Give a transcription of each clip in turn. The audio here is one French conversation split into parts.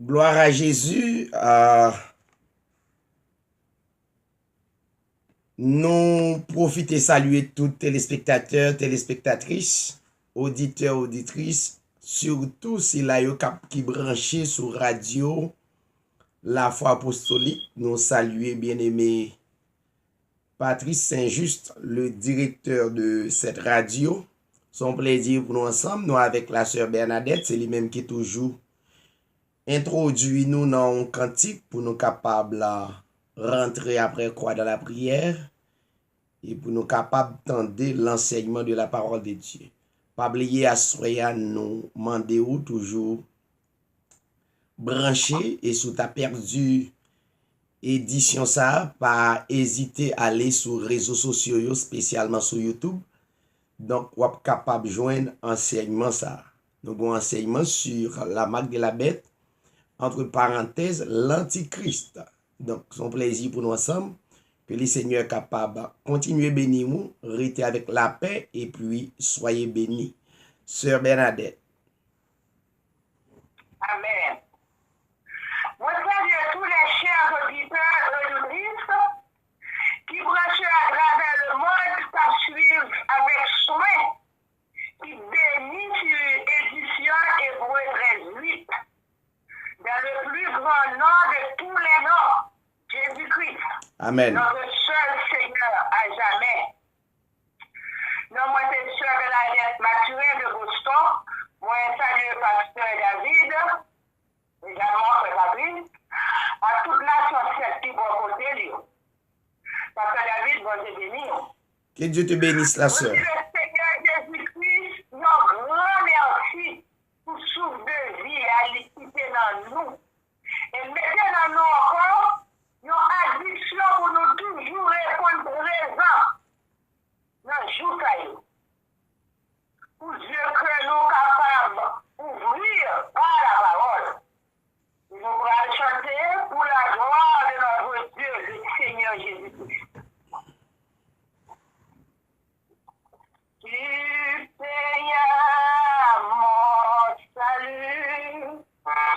Gloire à Jésus. Nous profitons saluer tous téléspectateurs, téléspectatrices, auditeurs, auditrices, surtout si la yo qui branché sur radio La Foi Apostolique. Nous saluer bien-aimé Patrice Saint-Just, le directeur de cette radio. Son plaisir pour nous ensemble, nous avec la sœur Bernadette, c'est lui-même qui toujours introduit nous dans un cantique pour nous capables de rentrer après quoi dans la prière et pour nous capables d'entendre l'enseignement de la parole de Dieu. Pas oublier à soya nous demander ou toujours branché et si tu as perdu édition ça, pas hésiter à aller sur les réseaux sociaux, spécialement sur YouTube. Donc, vous êtes capable de joindre enseignement ça. Donc, un enseignement sur la marque de la bête, entre parenthèses, l'antichrist. Donc, son plaisir pour nous ensemble, que les seigneurs capables de continuer à bénir nous, rester avec la paix et puis soyez bénis. Sœur Bernadette. Amen. Moi, salue tous les chers auditeurs et auditrices qui branchent à travers le monde pour suivre avec soin, qui bénissent sur édition Hébreu 13:8, dans le plus grand nom de tous les noms, Jésus-Christ, Amen. notre seul Seigneur à jamais. Non, moi, c'est Sœur Bernadette Mathurin de Boston. Moi, salue Pasteur David, également Frère Fabrice, à toute nation qui vont côté. Pasteur David, bon Dieu béni. Que Dieu te bénisse, la sœur. Le Seigneur Jésus-Christ, nous grand merci pour souffle de vie à l'équité dans nous. Et mettez dans nous encore une addiction pour nous toujours répondre présent dans le jour caillou. Pour Dieu que nous capables d'ouvrir par la parole. Et nous allons chanter pour la gloire de notre Dieu, le Seigneur Jésus-Christ. Tu payes mon salut par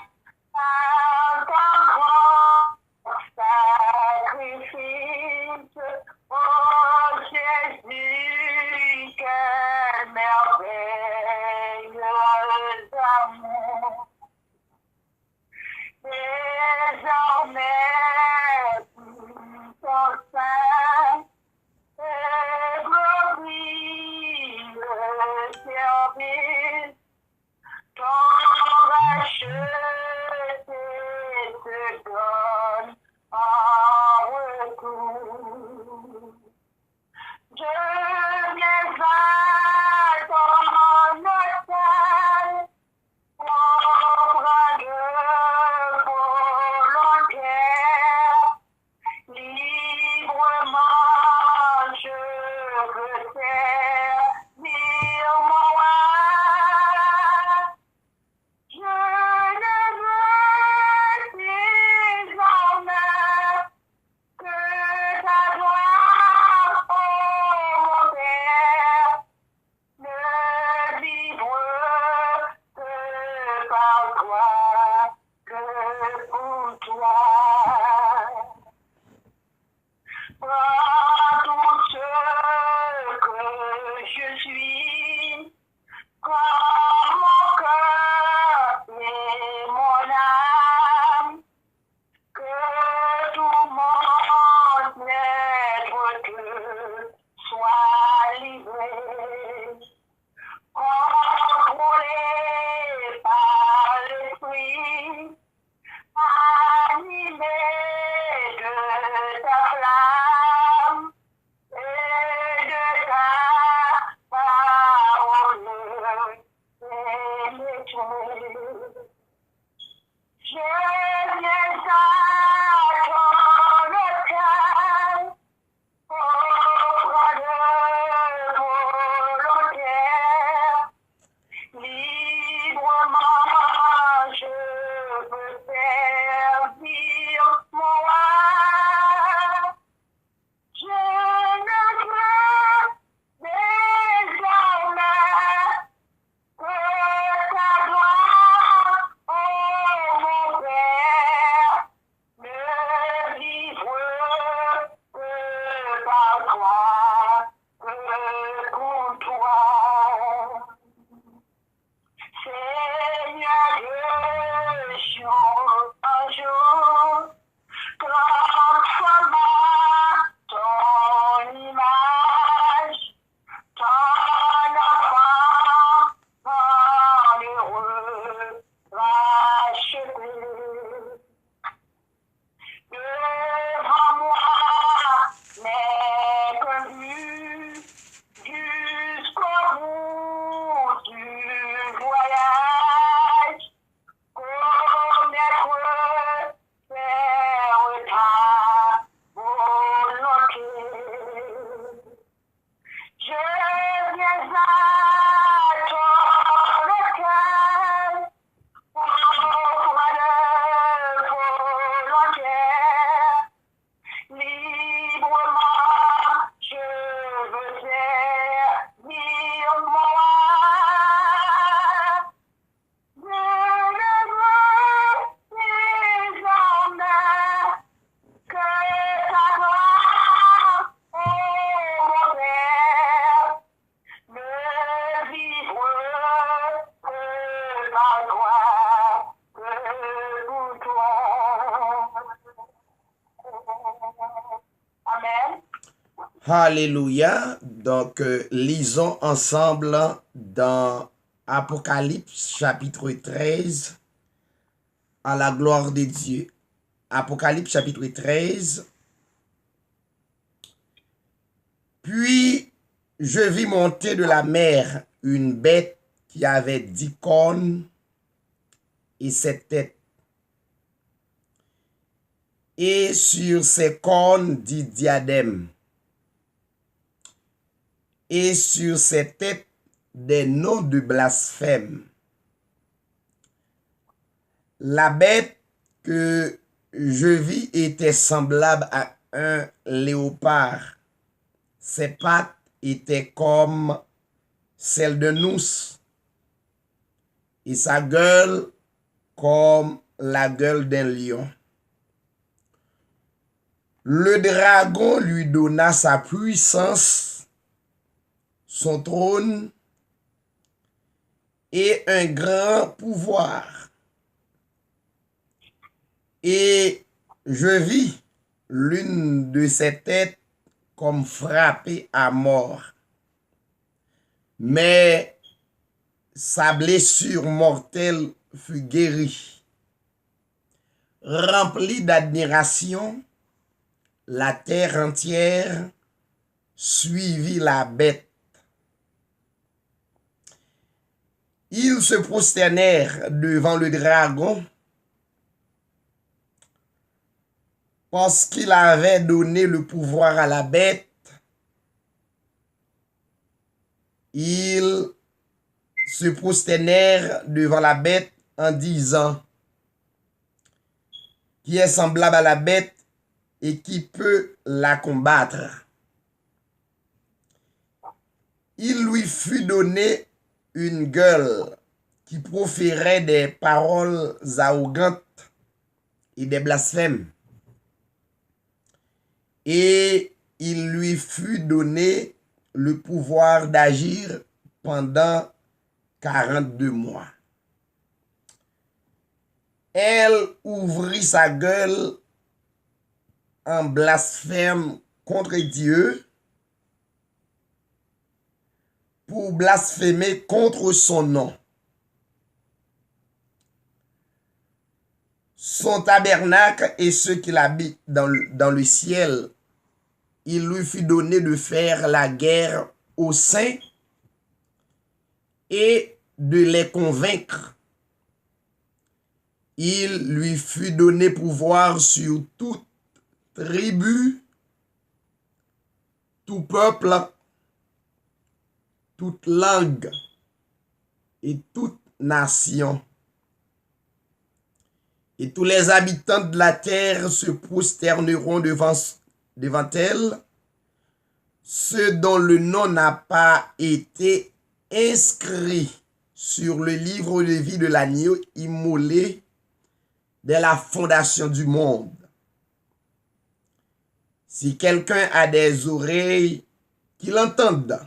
ton grand sacrifice, oh Jésus, quelle merveilleuse amour. Désormais, ton sein et glorieux service, ton racheté te donne en retour. Je viens à ton hôtel, prendre volontaire, librement je veux servir mon roi. Je ne veux désormais que ta gloire, ô mon Père, ne vivre que par toi, que pour toi. Prends tout ce que je suis, comme mon cœur et mon âme, que tout mon être te soit livré, contrôlé par l'esprit, animé de ta flamme et de ta parole pénétrée. Je viens à ton hôtel, offrande volontaire, librement je veux servir mon roi. Je ne veux désormais que ta gloire, ô mon Père, droit le bouton. Amen. Alléluia. Donc, lisons ensemble dans Apocalypse chapitre 13 à la gloire de Dieu. Apocalypse chapitre 13. Puis, je vis monter de la mer une bête qui avait 10 cornes et 7 têtes. Et sur ses cornes 10 diadèmes. Et sur ses têtes des noms de blasphème. La bête que je vis était semblable à un léopard. Ses pattes étaient comme celles d'un ours et sa gueule comme la gueule d'un lion. Le dragon lui donna sa puissance, son trône et un grand pouvoir. Et je vis l'une de ses têtes comme frappée à mort. Mais sa blessure mortelle fut guérie. Remplie d'admiration, la terre entière suivit la bête. Ils se prosternèrent devant le dragon parce qu'il avait donné le pouvoir à la bête. Ils se prosternèrent devant la bête en disant, qui est semblable à la bête et qui peut la combattre. Il lui fut donné une gueule qui proférait des paroles arrogantes et des blasphèmes. Et il lui fut donné le pouvoir d'agir pendant 42 mois. Elle ouvrit sa gueule en blasphème contre Dieu pour blasphémer contre son nom. Son tabernacle et ceux qui l'habitent dans le ciel, il lui fut donné de faire la guerre aux saints et de les convaincre. Il lui fut donné pouvoir sur toute tribu, tout peuple, toute langue et toute nation. Et tous les habitants de la terre se prosterneront devant elle, ceux dont le nom n'a pas été inscrit sur le livre de vie de l'agneau immolé dès la fondation du monde. Si quelqu'un a des oreilles, qu'il entende.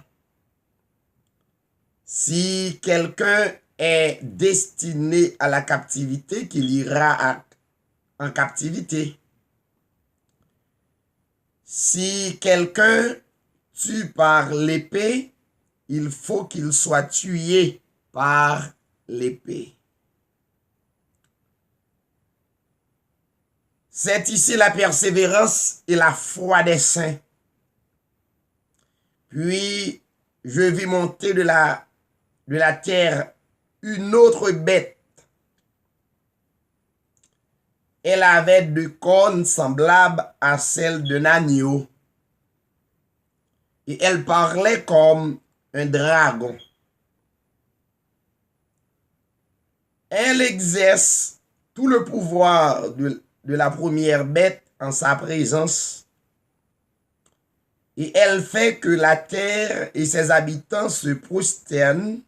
Si quelqu'un est destiné à la captivité, qu'il ira en captivité. Si quelqu'un tue par l'épée, il faut qu'il soit tué par l'épée. C'est ici la persévérance et la foi des saints. Puis je vis monter de la terre une autre bête. Elle avait 2 cornes semblables à celles d'un agneau. Et elle parlait comme un dragon. Elle exerce tout le pouvoir de la première bête en sa présence. Et elle fait que la terre et ses habitants se prosternent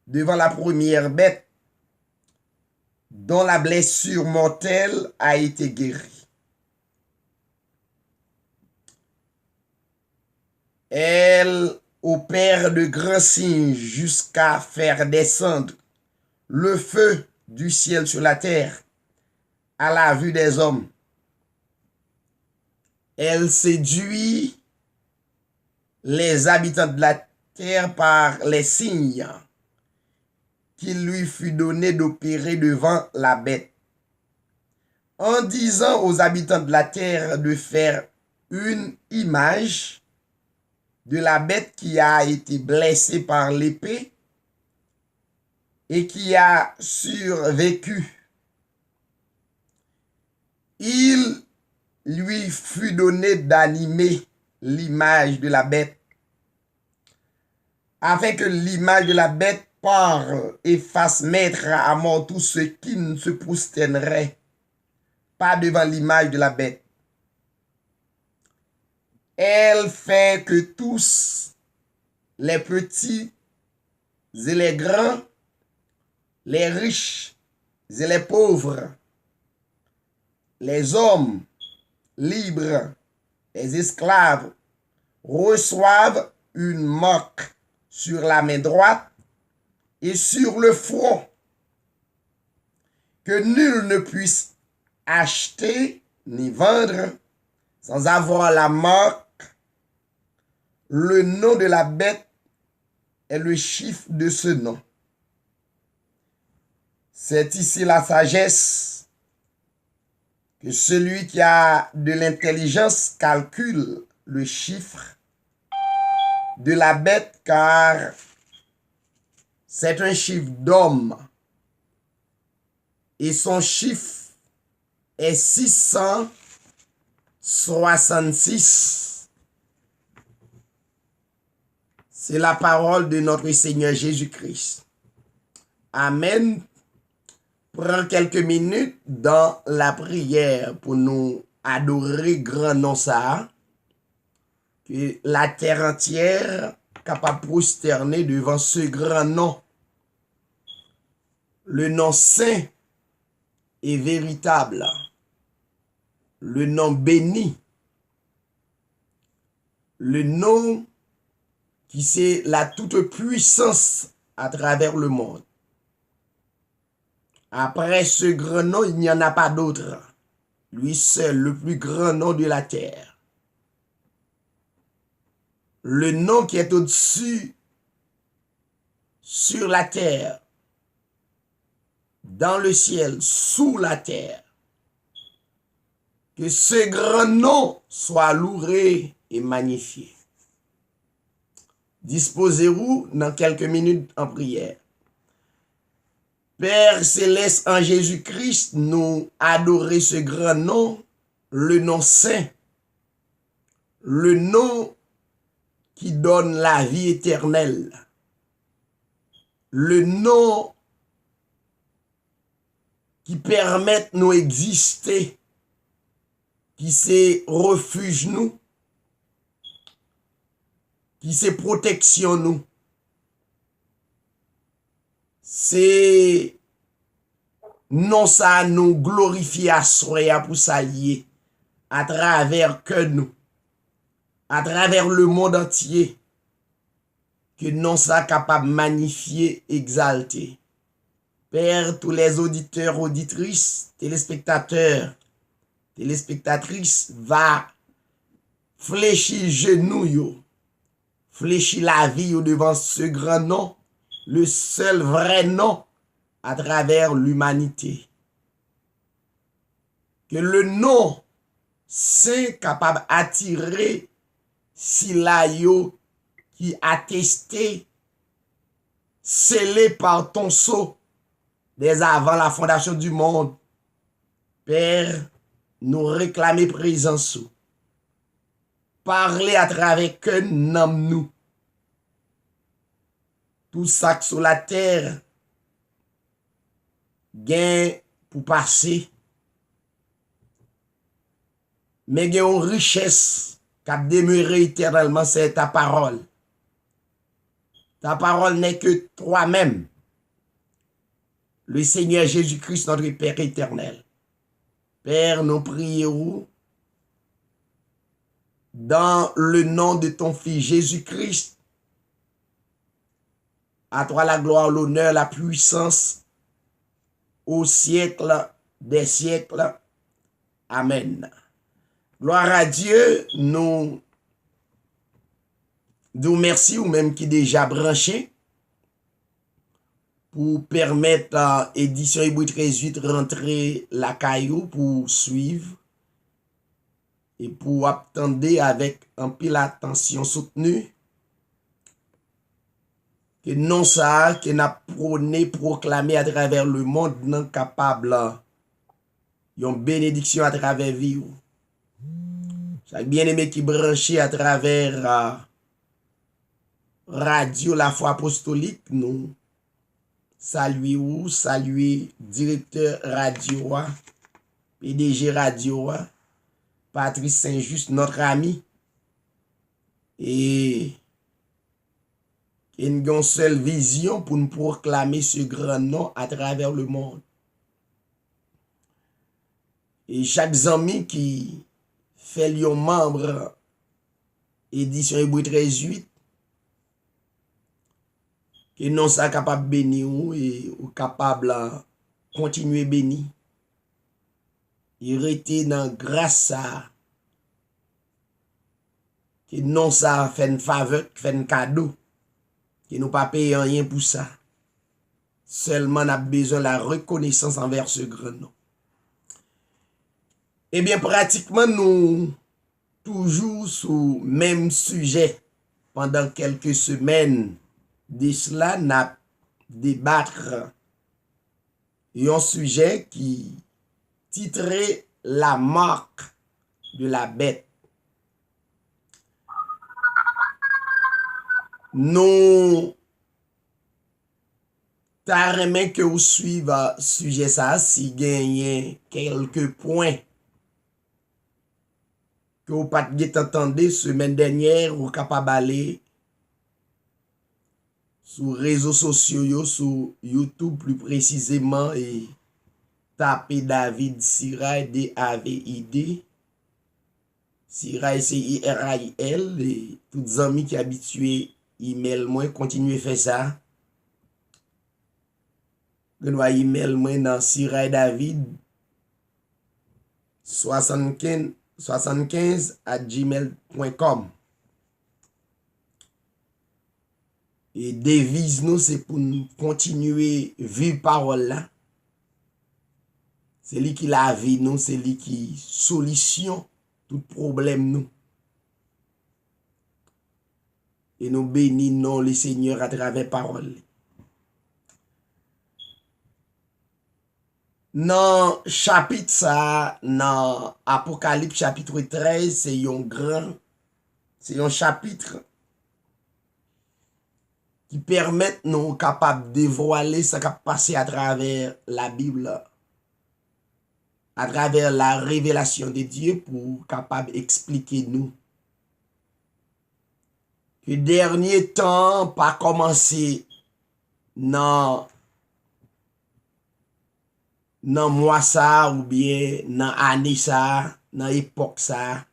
devant la première bête dont la blessure mortelle a été guérie. Elle opère de grands signes jusqu'à faire descendre le feu du ciel sur la terre à la vue des hommes. Elle séduit les habitants de la terre par les signes qu'il lui fut donné d'opérer devant la bête, en disant aux habitants de la terre de faire une image de la bête qui a été blessée par l'épée et qui a survécu. Il lui fut donné d'animer l'image de la bête, afin que l'image de la bête parle et fasse mettre à mort tous ceux qui ne se prosterneraient pas devant l'image de la bête. Elle fait que tous, les petits et les grands, les riches et les pauvres, les hommes libres, les esclaves, reçoivent une marque sur la main droite et sur le front, que nul ne puisse acheter ni vendre sans avoir la marque, le nom de la bête et le chiffre de ce nom. C'est ici la sagesse, que celui qui a de l'intelligence calcule le chiffre de la bête, car c'est un chiffre d'homme et son chiffre est 666. C'est la parole de notre Seigneur Jésus-Christ. Amen. Prends quelques minutes dans la prière pour nous adorer grand nom ça, que la terre entière capable de prosterner devant ce grand nom, le nom saint et véritable, le nom béni, le nom qui c'est la toute puissance à travers le monde. Après ce grand nom, il n'y en a pas d'autre. Lui seul, le plus grand nom de la terre. Le nom qui est au-dessus, sur la terre, dans le ciel, sous la terre. Que ce grand nom soit loué et magnifié. Disposez-vous dans quelques minutes en prière. Père céleste, en Jésus-Christ, nous adorer ce grand nom, le nom saint, le nom qui donne la vie éternelle, le nom qui permet nous exister, qui c'est refuge nous, qui c'est protection nous. C'est non ça nous glorifier à soi pour s'allier à travers que nous, à travers le monde entier, que non ça capable de magnifier, exalter. Père, tous les auditeurs, auditrices, téléspectateurs, téléspectatrices, va fléchir genoux yo, fléchir la vie yo devant ce grand nom, le seul vrai nom à travers l'humanité. Que le nom saint capable d'attirer si la yo qui attesté, scellé par ton sceau dès avant la fondation du monde. Père, nous réclamer présence. Parler à travers que nous. Tout ça sur la terre, gain pour passer, mais gain une richesse qui a demeuré éternellement, c'est ta parole. Ta parole n'est que toi-même, le Seigneur Jésus-Christ, notre Père éternel. Père, nous prions dans le nom de ton Fils Jésus-Christ. À toi la gloire, l'honneur, la puissance au siècle des siècles. Amen. Gloire à Dieu, nous merci ou même qui déjà branché pour permettre à édition Hébreu 13:8 rentrer la caillou pour suivre et pour attendre avec un pile attention soutenue que non ça que n'a prôné proclamé à travers le monde non capable une bénédiction à travers vie. Chaque bien-aimé qui branché à travers radio La Foi Apostolique, nous saluer directeur radio, PDG radio, Patrice Saint-Just, notre ami, et une seule vision pour nous proclamer ce grand nom à travers le monde. Et chaque ami qui fait lion membre édition Hébreu 13:8, que non ça capable bénir et ou capable continuer béni. Il était dans grâce à que non ça fait une faveur, fait un cadeau, que nous pas payer rien pour ça. Seulement on a besoin de la reconnaissance envers ce grand nom. Eh bien, pratiquement, nous toujours sur le même sujet pendant quelques semaines de cela, n'a débattre un sujet qui titrait la marque de la bête. Nous t'arrêtons que vous suivez sujet ça si gagnez quelques points que vous pas entendu semaine dernière ou capable d'aller sur les réseaux sociaux, sur YouTube plus précisément, et taper David Siray, D-A-V-I-D, Siray C-I-R-A-I-L, et tous les amis qui habitués email moi, continuez à faire ça. Vous dois email moi dans Siray David 75 @gmail.com. Et devise nous, c'est pour nous continuer vivre parole là. C'est lui qui la vie nous, c'est lui qui solution tout problème nous. Et nous bénissons le Seigneur à travers parole. Dans chapitre ça, dans Apocalypse chapitre 13, c'est un chapitre qui permet nous capables de dévoiler ce qui a passé à travers la Bible, à travers la révélation de Dieu pour capable expliquer nous que dernier temps pas commencé dans mois ça ou bien dans année ça, dans époque ça.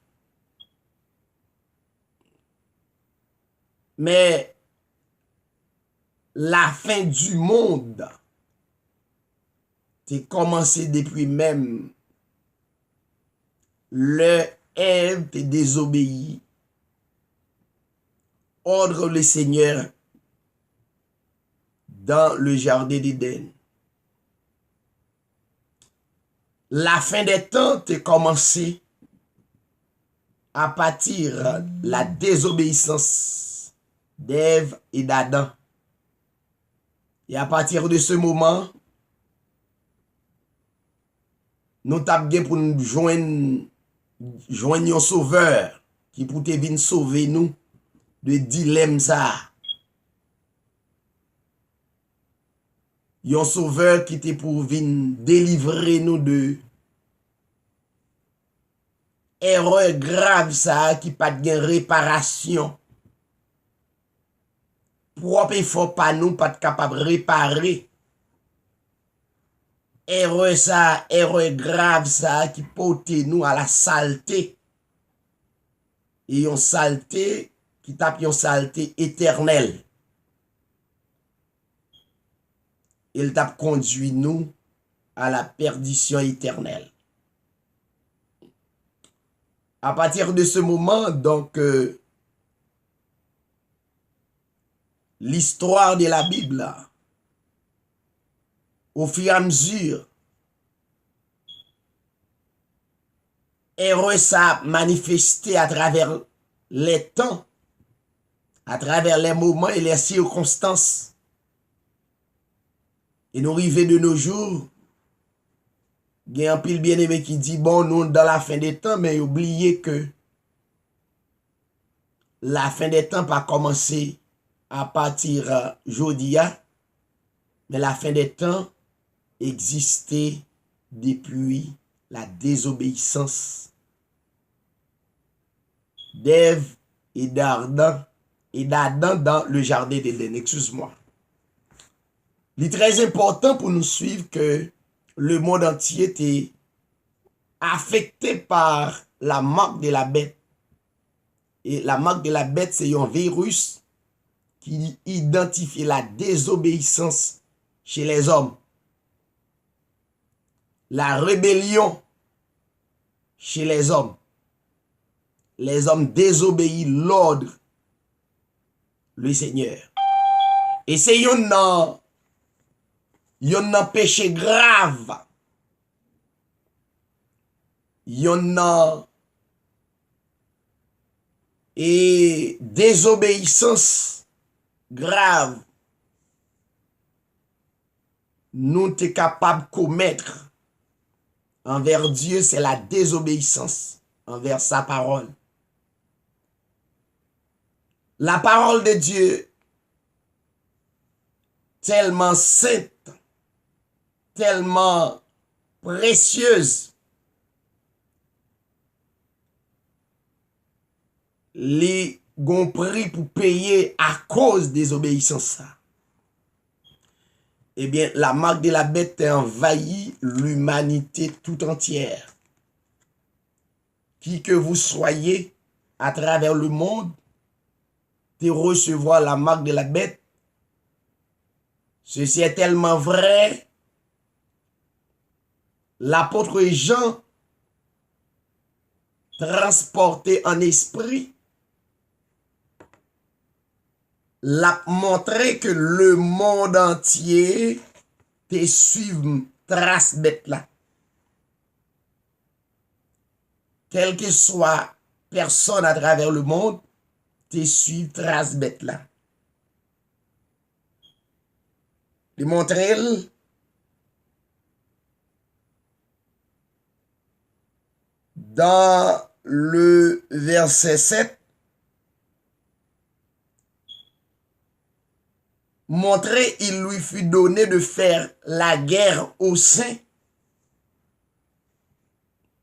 Mais la fin du monde t'est commencé depuis même le Ève t'est désobéi. Ordre le Seigneur dans le jardin d'Éden. La fin des temps t'est commencé à partir de la désobéissance d'Ève et d'Adam. Et à partir de ce moment, nous t'avons bien pour nous joindre un sauveur qui pour te venir sauver nous de dilemme ça. Un sauveur qui te pour venir délivrer nous de erreur grave ça qui pas de réparation. Propre effort pas nous pas capable de réparer. Erreur grave ça qui porte nous à la saleté. Et une saleté qui tape une saleté éternelle. Il t'a conduit nous à la perdition éternelle. À partir de ce moment, donc, l'histoire de la Bible, au fur et à mesure, Héros a manifesté à travers les temps, à travers les moments et les circonstances. Et nous arrivons de nos jours, il y a un pile bien-aimé qui dit, bon, nous dans la fin des temps, mais oubliez que la fin des temps pas commencé à partir d'aujourd'hui, mais la fin des temps existait depuis la désobéissance d'Ève et d'Adam dans le jardin d'Éden. Excuse-moi. Il est très important pour nous suivre que le monde entier était affecté par la marque de la bête. Et la marque de la bête, c'est un virus qui identifie la désobéissance chez les hommes. La rébellion chez les hommes. Les hommes désobéissent l'ordre, le Seigneur. Et c'est un péché grave. Et désobéissance grave. Nous sommes capables de commettre envers Dieu, c'est la désobéissance envers sa parole. La parole de Dieu, tellement sainte, tellement précieuse, les gon prix pour payer à cause des obéissances. Eh bien, la marque de la bête a envahi l'humanité tout entière. Qui que vous soyez à travers le monde, de recevoir la marque de la bête. Ceci est tellement vrai. L'apôtre Jean, transporté en esprit, l'a montré que le monde entier te suive trace bête là. Quelle que soit personne à travers le monde, te suive trace bête là. Il montrer dans le verset 7, montrer il lui fut donné de faire la guerre aux saints.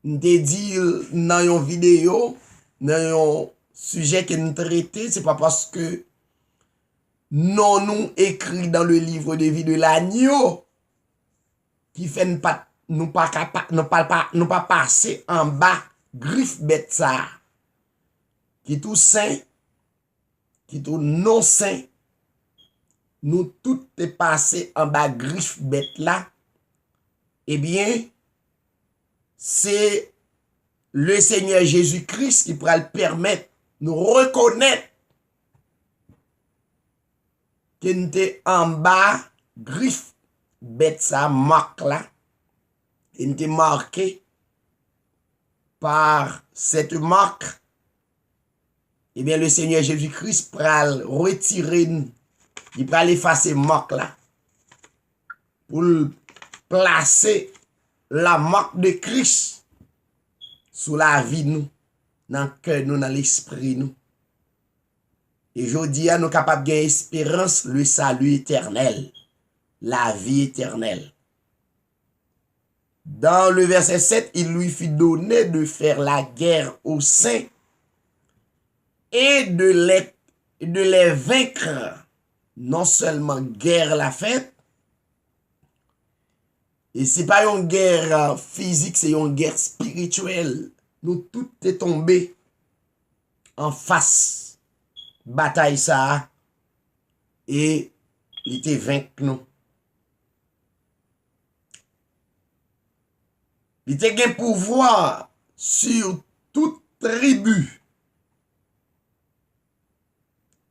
Nous te dit dans une vidéo, dans un sujet que nous traitons, c'est pas parce que non nous écrit dans le livre de vie de l'agneau qui fait nous pas passer en bas griffe bête ça qui tout saint qui tout non saint nous tout est passé en bas griffe bête là. Eh bien c'est le Seigneur Jésus-Christ qui pourra le permettre nous reconnaître que nous sommes en bas griffe bête ça marque là et nous sommes marqué par cette marque. Eh bien le Seigneur Jésus-Christ pourra retirer, il pourra effacer marque là pour placer la marque de Christ sous la vie nous, dans le cœur nous, dans l'esprit nous. Et aujourd'hui, nous sommes capables de espérance, le salut éternel, la vie éternelle. Dans le verset 7, il lui fut donné de faire la guerre aux saints et de les vaincre. Non seulement guerre la fête, et c'est pas une guerre physique, c'est une guerre spirituelle. Nous tout est tombé en face bataille ça et il était vaincu nous. Il te gen pouvoir sur toute tribu,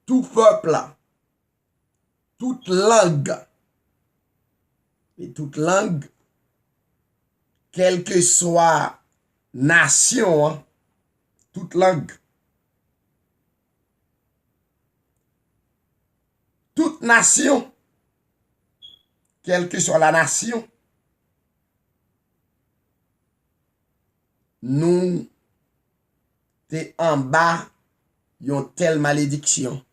tout peuple, toute langue. Et toute langue, quelle que soit nation, hein, toute langue. Toute nation, quelle que soit la nation, nous t'es en bas yon telle malédiction.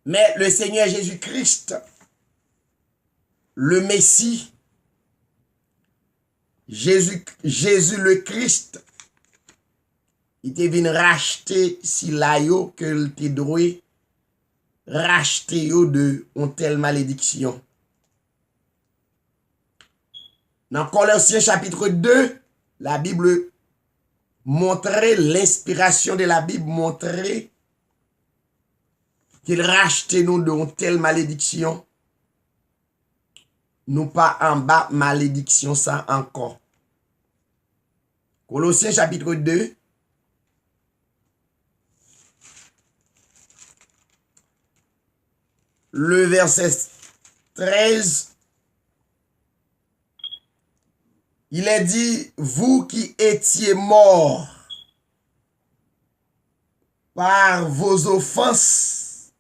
Mais le Seigneur Jésus-Christ, le Messie, Jésus le Christ, il te venu racheter si la yo que il te droit racheter yo de une telle malédiction. Dans Colossiens chapitre 2, la Bible montrait l'inspiration de la Bible montrait qu'il rachetait nous de une telle malédiction. Nous pas en bas malédiction ça encore. Colossiens chapitre 2. Le verset 13. Il est dit, vous qui étiez morts par vos offenses,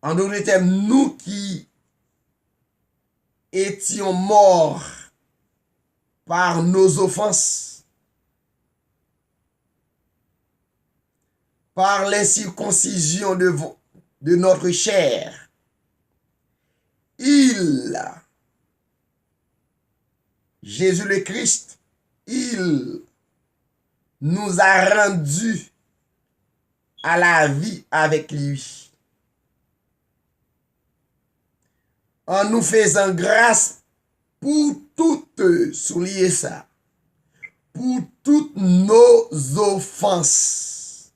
en d'autres termes, nous qui étions morts par nos offenses, par l'incirconcision de notre chair, Jésus le Christ, il nous a rendus à la vie avec lui. En nous faisant grâce pour toutes, soulignez ça, pour toutes nos offenses.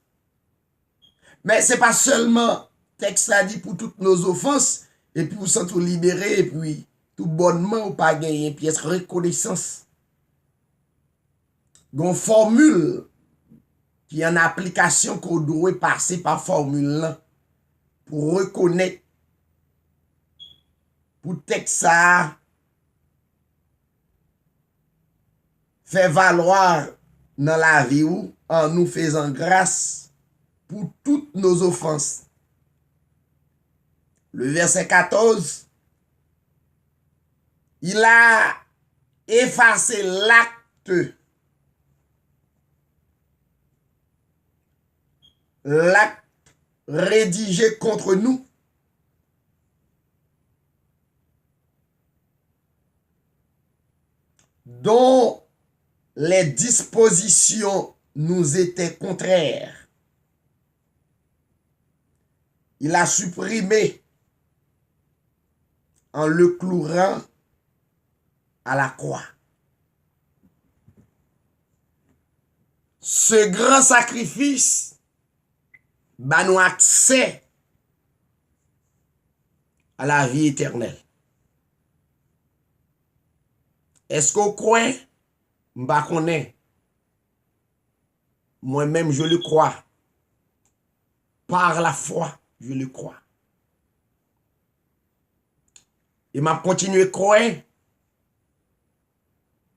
Mais c'est pas seulement, texte a dit pour toutes nos offenses, et puis vous sentez libéré, et puis tout bonnement ou pas gagner pièce reconnaissance. Gon formule qui est en application qu'on doit passer par formule là pour reconnaître pour texte ça fait valoir dans la vie ou en nous faisant grâce pour toutes nos offenses. Le verset 14, il a effacé l'acte rédigé contre nous, dont les dispositions nous étaient contraires. Il a supprimé en le clouant à la croix. Ce grand sacrifice va nous accès à la vie éternelle. Est-ce qu'on croit? M'pa connaît. Moi-même, je le crois. Par la foi, je le crois. Et m'a continué à croire.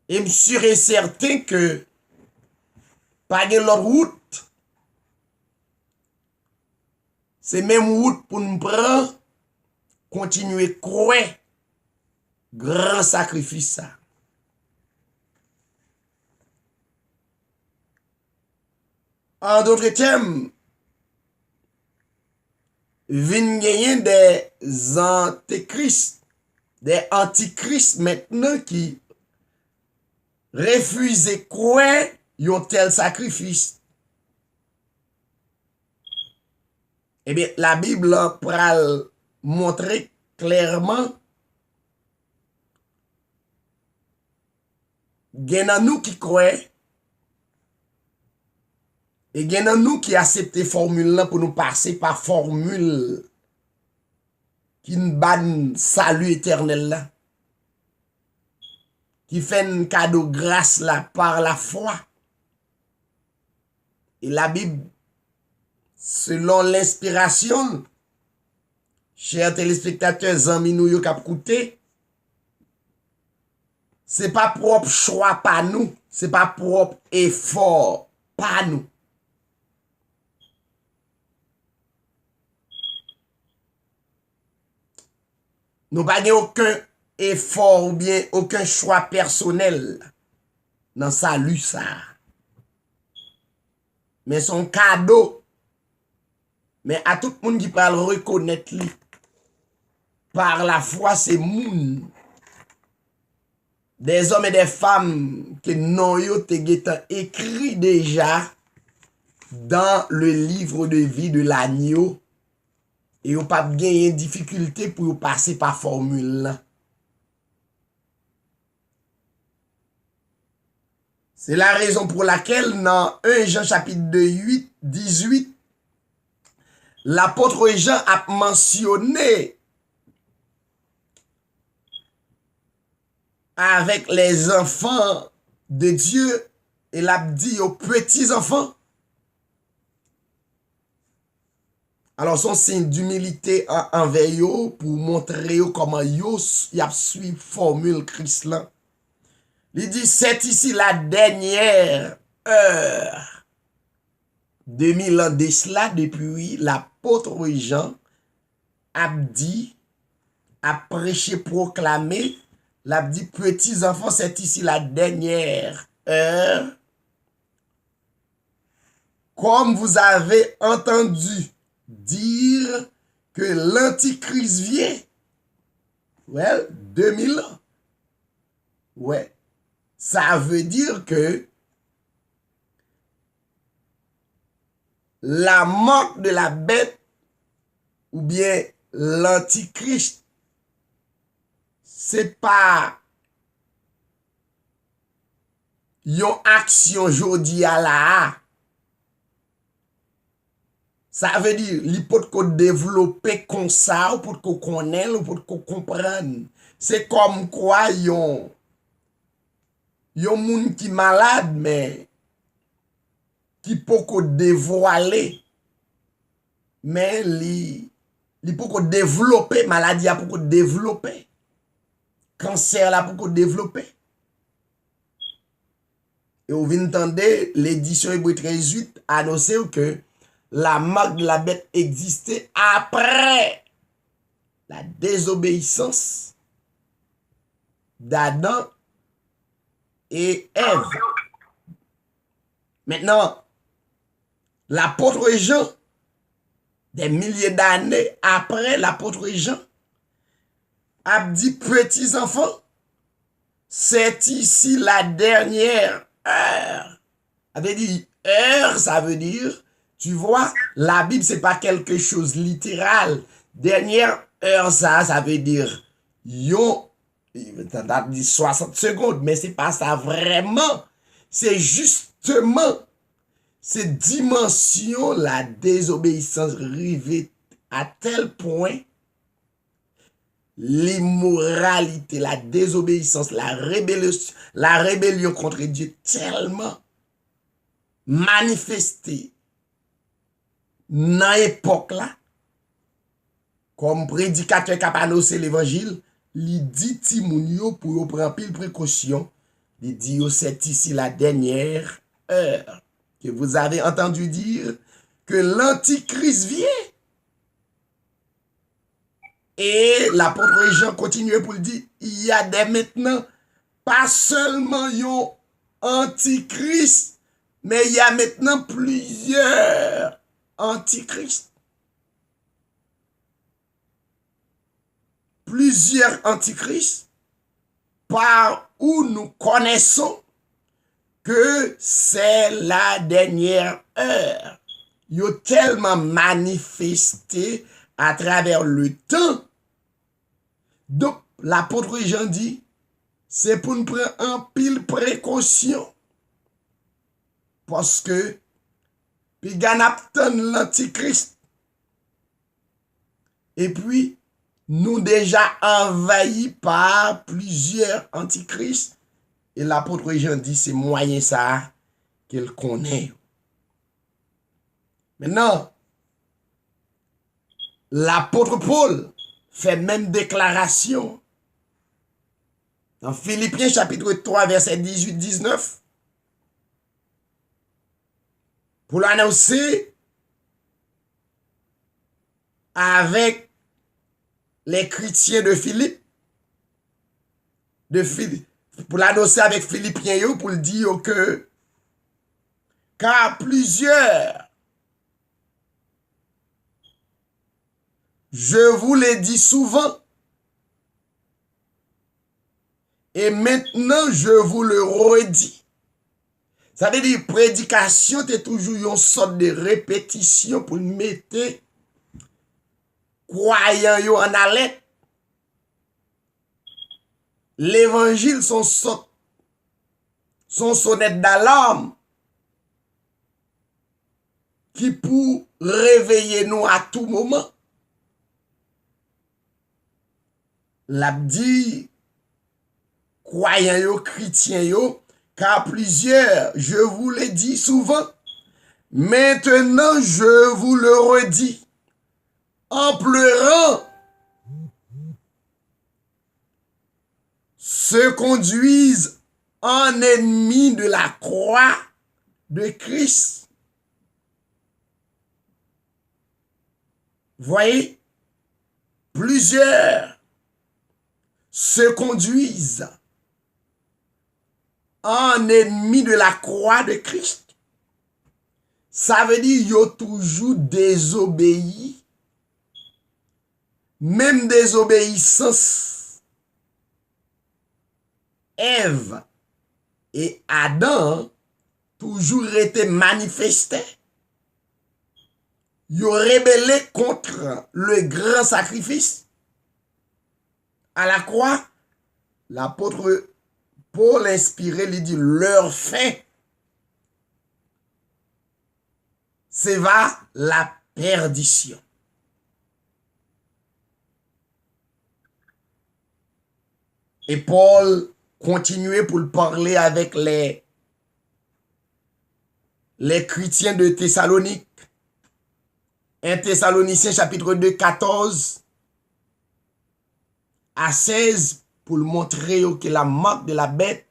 Et me suis certain que pas de l'autre route. C'est même route pour nous prendre, continuer à croire grand sacrifice ça. En d'autres termes, vin gagner des antéchrist, des antichrist maintenant qui refusent croire yon tel sacrifice. Eh bien, la Bible pral montrer clairement gen nan nous qui croient et gen nan nous qui accepte formule là pour nous passer par formule qui nous ban salut éternel là, qui fait un cadeau grâce là par la foi. Et la Bible, selon l'inspiration, chers téléspectateurs, amis nous yo k'ap koute, c'est pas propre choix pas nous, c'est pas propre effort pas nous. Nous pas aucun effort ou bien aucun choix personnel dans salut ça. Mais son cadeau, mais à tout le monde qui parle reconnaître lui. Par la foi, c'est moun. Des hommes et des femmes que non yo te écrit déjà dans le livre de vie de l'agneau. Et yo pas gagné difficulté pour passer par formule là. C'est la raison pour laquelle dans 1 Jean chapitre 2, 18, l'apôtre Jean a mentionné avec les enfants de Dieu, et l'a dit aux petits enfants. Alors, son signe d'humilité envers eux pour montrer comment yo y a suivi formule Christ là. Il dit, c'est ici la dernière heure. 2000 ans de cela, depuis l'apôtre Jean a dit, a prêché, proclamé, l'a dit, petits enfants, c'est ici la dernière heure. Comme vous avez entendu dire que l'Antichrist vient. Ouais, 2000 ans. Ouais. Ça veut dire que la marque de la bête ou bien l'Antichrist, c'est pas yon action jodi à la. Ça veut dire, il peut qu'on développer comme ça, ou pour qu'on connaisse, ou pour qu'on comprenne. C'est comme quoi yon moun qui malade, mais qui peut qu'on dévoiler. Mais li peut qu'on développer, maladie a pour qu'on développer. Cancer là pour qu'on développer. Et vous entendez l'édition Hébreu 13:8 annoncer que la marque de la bête existait après la désobéissance d'Adam et Ève. Maintenant, l'apôtre Jean, des milliers d'années après l'apôtre Jean, a dit, petits enfants, c'est ici la dernière heure. Avait dit heure, ça veut dire, tu vois, la Bible, c'est pas quelque chose littéral. Dernière heure, ça veut dire, yo, t'as dit 60 secondes, mais c'est pas ça vraiment. C'est justement cette dimension, la désobéissance rivée à tel point, l'immoralité, la désobéissance, la rébellion contre Dieu tellement manifestée dans l'époque là, comme prédicateur qui a annoncé l'évangile, il dit Timounio pour prendre pile précaution, il dit c'est ici la dernière heure que vous avez entendu dire que l'Antichrist vient. Et l'apôtre Jean continue pour le dire, il y a dès maintenant pas seulement un Antichrist, mais il y a maintenant plusieurs Antichrists. Plusieurs Antichrists par où nous connaissons que c'est la dernière heure. Ils ont tellement manifesté à travers le temps. Donc, l'apôtre Jean dit, c'est pour nous prendre un pile précaution. Parce que, puis ganapton l'Antichrist. Et puis, nous déjà envahis par plusieurs antichrists. Et l'apôtre Jean dit, c'est moyen ça qu'il connaît. Maintenant, l'apôtre Paul fait même déclaration dans Philippiens chapitre 3, verset 18-19, pour l'annoncer avec les chrétiens de Philippe, pour l'annoncer avec Philippiens, pour le dire que, car plusieurs, je vous l'ai dit souvent, et maintenant je vous le redis. Ça veut dire, prédication, c'est toujours une sorte de répétition pour mettre croyants yo en alerte. L'évangile son sonnette d'alarme qui pour réveiller nous à tout moment. L'a dit croyants yo, chrétiens yo, car plusieurs, je vous l'ai dit souvent, maintenant je vous le redis, en pleurant, se conduisent en ennemis de la croix de Christ. Voyez, plusieurs se conduisent en ennemis de la croix de Christ. Ça veut dire yo toujours désobéi, même désobéissance. Ève et Adam toujours été manifestés. Yo rébellé contre le grand sacrifice à la croix. L'apôtre Paul inspiré lui dit leur fait c'est va la perdition. Et Paul continuait pour le parler avec les chrétiens de Thessalonique. 1 Thessaloniciens chapitre 2, 14 à 16 pour le montrer que la marque de la bête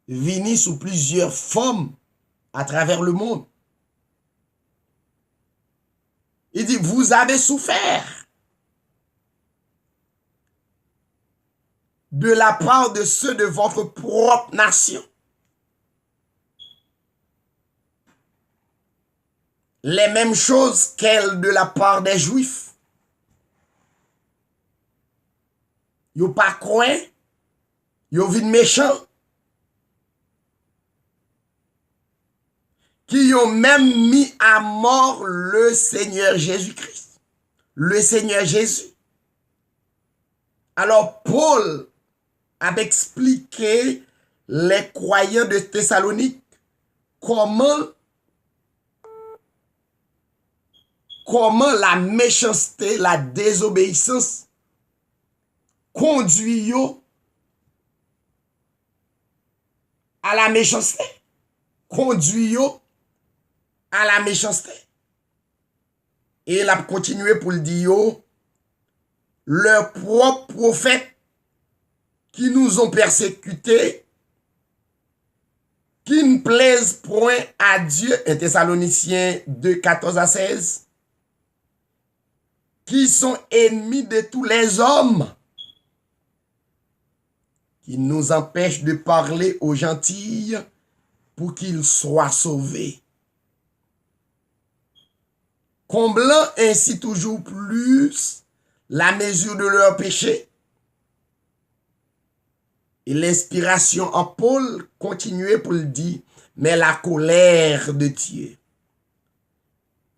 venait sous plusieurs formes à travers le monde. Il dit, vous avez souffert de la part de ceux de votre propre nation. Les mêmes choses qu'elles de la part des Juifs. Yo pas croyant, yo vin méchant. Qui ont même mis à mort le Seigneur Jésus-Christ. Le Seigneur Jésus. Alors Paul a expliqué les croyants de Thessalonique comment la méchanceté, la désobéissance conduit à la méchanceté. Conduit à la méchanceté. Et il a continué pour le dire, leurs propres prophètes qui nous ont persécutés, qui ne plaisent point à Dieu, 1 Thessaloniciens 2, 14 à 16, qui sont ennemis de tous les hommes, qui nous empêchent de parler aux gentils pour qu'ils soient sauvés. Comblant ainsi toujours plus la mesure de leur péché. Et l'inspiration en Paul continuait pour le dire, mais la colère de Dieu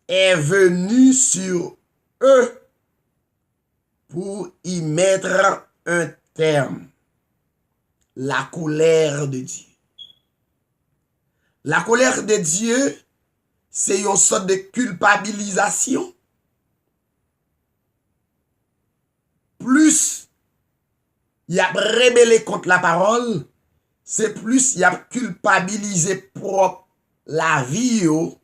est venue sur eux pour y mettre un terme. La colère de Dieu. La colère de Dieu, c'est une sorte de culpabilisation. plus y a rébellé contre la parole, c'est plus y a culpabilisé propre la vie yo,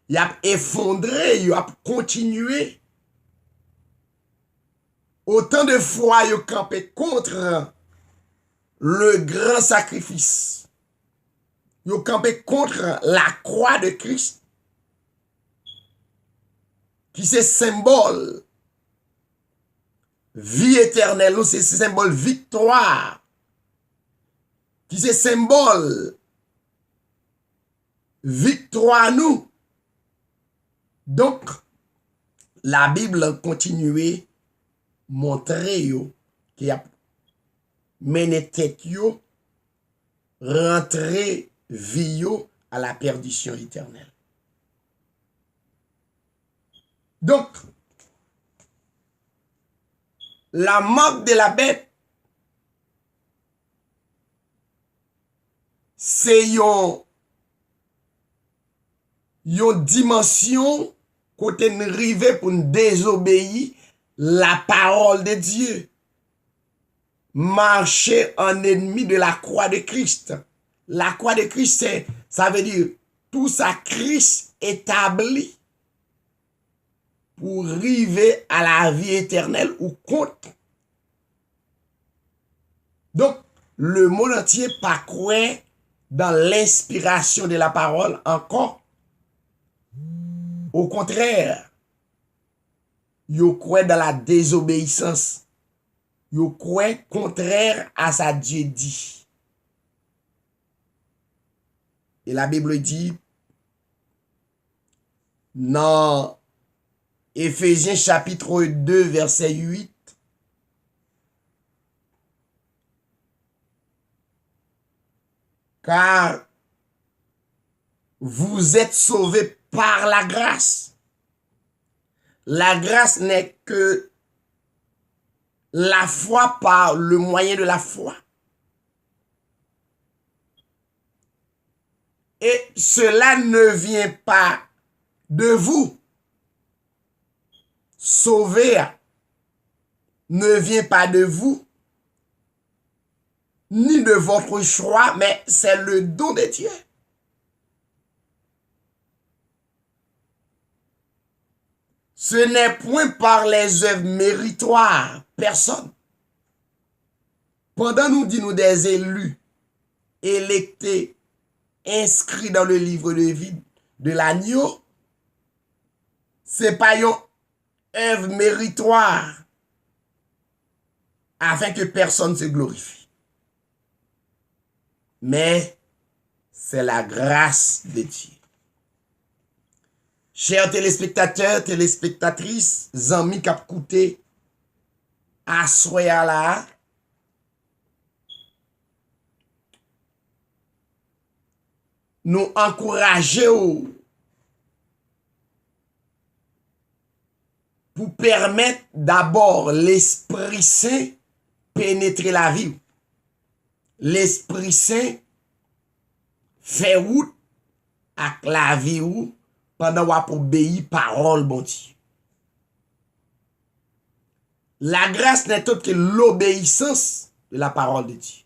y a effondré, y a continué. Autant de fois yo campé contre le grand sacrifice. Yo campé contre la croix de Christ qui c'est symbole vie éternelle, c'est symbole victoire, qui c'est symbole victoire nous. Donc, la Bible continue montrer yo qui a mené tête yo rentrer vie yo à la perdition éternelle. Donc, la marque de la bête, c'est yon dimension côté nous rive pour nous désobéir la parole de Dieu. Marcher en ennemi de la croix de Christ. La croix de Christ, ça veut dire tout ça Christ établi pour arriver à la vie éternelle ou contre. Donc, le monde entier pas croire dans l'inspiration de la parole encore. Au contraire, yo croit dans la désobéissance. Yo croit contraire à sa Dieu dit. Et la Bible dit, dans Éphésiens chapitre 2, verset 8, car vous êtes sauvés par la grâce. La grâce n'est que la foi par le moyen de la foi. Et cela ne vient pas de vous. Sauver ne vient pas de vous, ni de votre choix, mais c'est le don de Dieu. Ce n'est point par les œuvres méritoires, personne. Pendant nous dit nous des élus, électés, inscrits dans le livre de vie de l'agneau, c'est pas une œuvre méritoire afin que personne se glorifie. Mais c'est la grâce de Dieu. Chers téléspectateurs, téléspectatrices, amis qui ont écouté, assoya là, nous encourageons pour permettre d'abord l'Esprit Saint pénétrer la vie. L'Esprit Saint fait route avec la vie ou pendant qu'on obéit parole bon Dieu. La grâce n'est autre que l'obéissance de la parole de Dieu.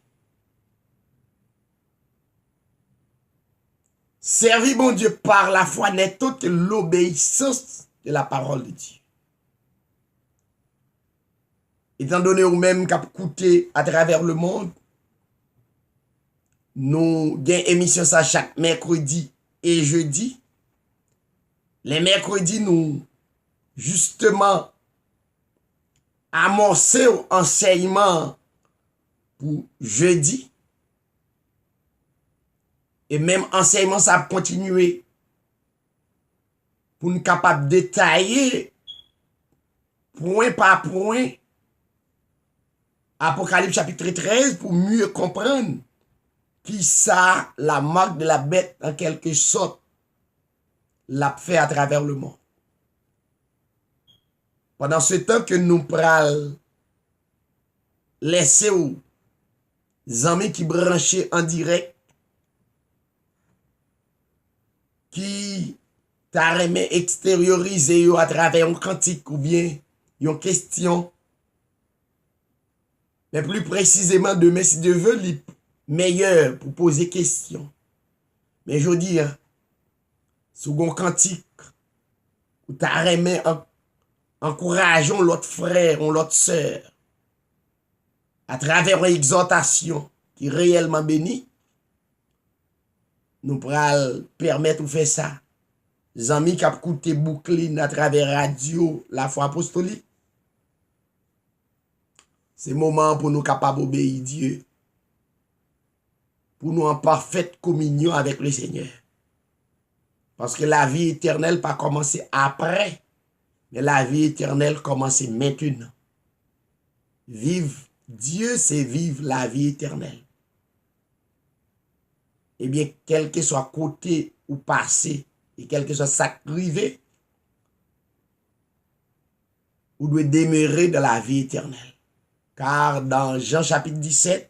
Servir bon Dieu par la foi n'est autre que l'obéissance de la parole de Dieu. Étant donné ou même qu'à écouter à travers le monde, nous avons émission ça chaque mercredi et jeudi. Les mercredis, nous, justement, amorcer enseignement pour jeudi. Et même enseignement, ça a continué pour nous capables de détailler point par point Apocalypse chapitre 13 pour mieux comprendre qui ça, la marque de la bête en quelque sorte, l'a fait à travers le monde. Pendant ce temps que nous prenons laisser aux amis qui branchaient en direct, qui t'a remis extérioriser à travers un cantique ou bien une question, Mais plus précisément, demain, si Dieu veut, il est meilleur pour poser question. Mais je veux dire, second cantique, où tu as remis encourageons l'autre frère ou l'autre sœur à travers une exhortation qui est réellement bénie, nous pourrons permettre de faire ça. Les amis qui ont écouté boucline à travers radio, la foi apostolique, c'est le moment pour nous capables d'obéir Dieu, pour nous en parfaite communion avec le Seigneur. Parce que la vie éternelle pas commencé après, mais la vie éternelle commence maintenant. Vivre Dieu, c'est vivre la vie éternelle. Eh bien, quel que soit côté ou passé, et quel que soit ça privé, vous devez demeurer dans la vie éternelle. Car dans Jean chapitre 17,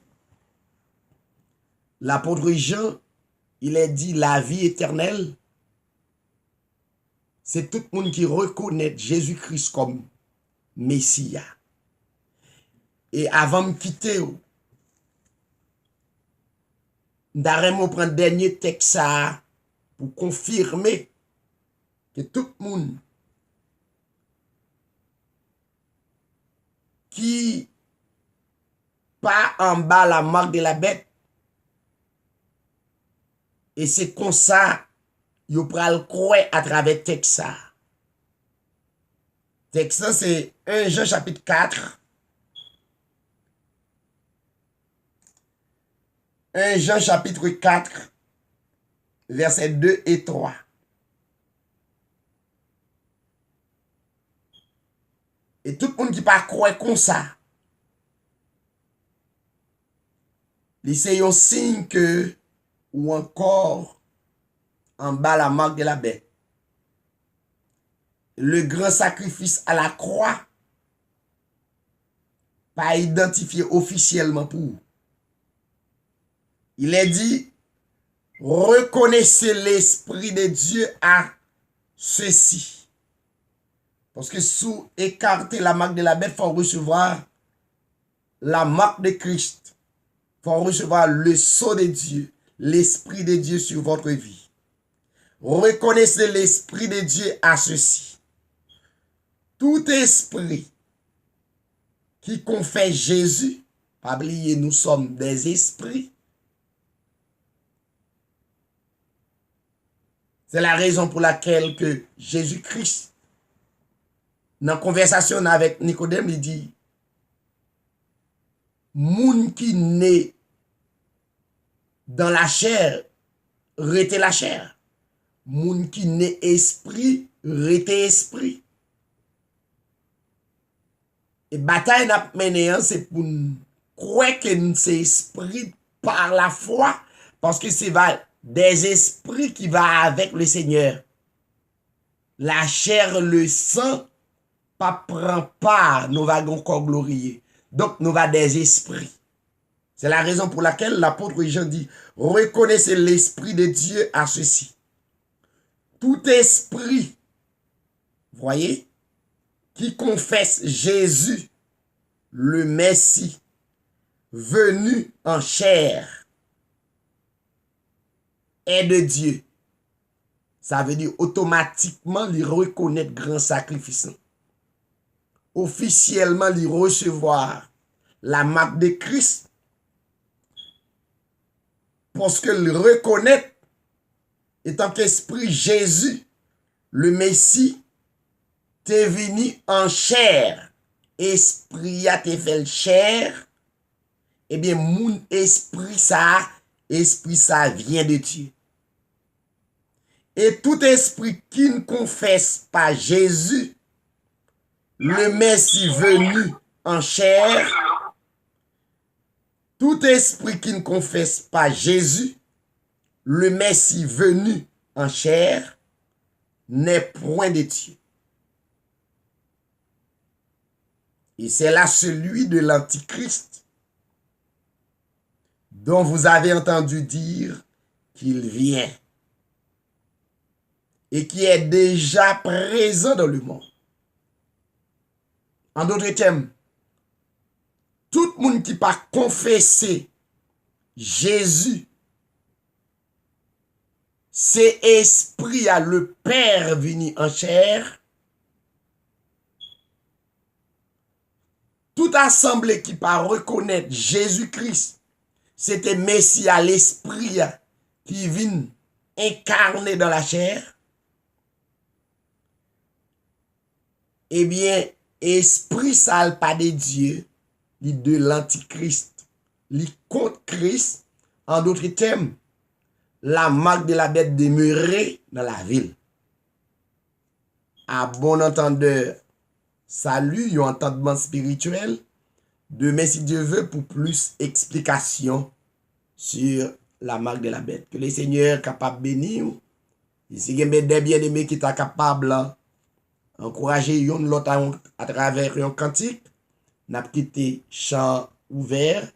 l'apôtre Jean, il est dit la vie éternelle, c'est tout le monde qui reconnaît Jésus-Christ comme Messie. Et avant de quitter, je prendre le dernier texte pour confirmer que tout le monde qui pas en bas la marque de la bête, et c'est comme ça, vous pourrez le croire à travers le texte. Le texte, c'est 1 Jean chapitre 4. 1 Jean chapitre 4, versets 2 et 3. Et tout le monde qui pas croire comme ça, c'est un signe que, ou encore, en bas la marque de la bête, le grand sacrifice à la croix, pas identifié officiellement pour vous. Il est dit, reconnaissez l'Esprit de Dieu à ceci. Parce que sous écarter la marque de la bête, il faut recevoir la marque de Christ. Il faut recevoir le sceau de Dieu, l'Esprit de Dieu sur votre vie. Reconnaissez l'Esprit de Dieu à ceci. Tout esprit qui confesse Jésus, pas oublier, nous sommes des esprits. C'est la raison pour laquelle que Jésus-Christ, dans la conversation avec Nicodème, il dit, moun qui naît dans la chair, rete la chair. Moun qui naît esprit, rete esprit. Et bataille n'a mené, c'est pour croire que c'est esprit par la foi, parce que c'est des esprits qui va avec le Seigneur. La chair, le sang, pas prend part, nous va encore glorieux. Donc, nous va des esprits. C'est la raison pour laquelle l'apôtre Jean dit, reconnaissez l'Esprit de Dieu à ceci. Tout esprit, voyez, qui confesse Jésus, le Messie, venu en chair, est de Dieu. Ça veut dire automatiquement, il reconnaît grand sacrifice. Officiellement, il recevoir la marque de Christ. Parce que le reconnaît, étant qu'esprit Jésus, le Messie, t'es venu en chair. Esprit a te fait chair. Eh bien, mon esprit ça vient de Dieu. Et tout esprit qui ne confesse pas Jésus, le Messie venu en chair, tout esprit qui ne confesse pas Jésus, le Messie venu en chair, n'est point de Dieu. Et c'est là celui de l'Antichrist, dont vous avez entendu dire qu'il vient et qui est déjà présent dans le monde. En d'autres termes, tout le monde qui pas confessé Jésus, c'est esprit à le Père venu en chair. Toute assemblée qui pas reconnaître Jésus-Christ, c'était Messie à l'esprit qui vient incarné dans la chair. Eh bien, esprit sale pas de Dieu, il de l'antichrist, il contre Christ, en d'autres termes, la marque de la bête demeurait dans la ville. À bon entendeur, salut, un entendement spirituel. Demain, si Dieu veut, pour plus explications sur la marque de la bête. Que le Seigneur est capable de bénir. Si il y a des bien-aimés qui sont capables d'encourager l'autre à travers un cantique, n'a quitté chant ouvert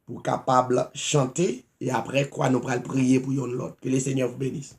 pour capable chanter et après quoi nous pourrons prier pour l'autre. Que le Seigneur vous bénisse.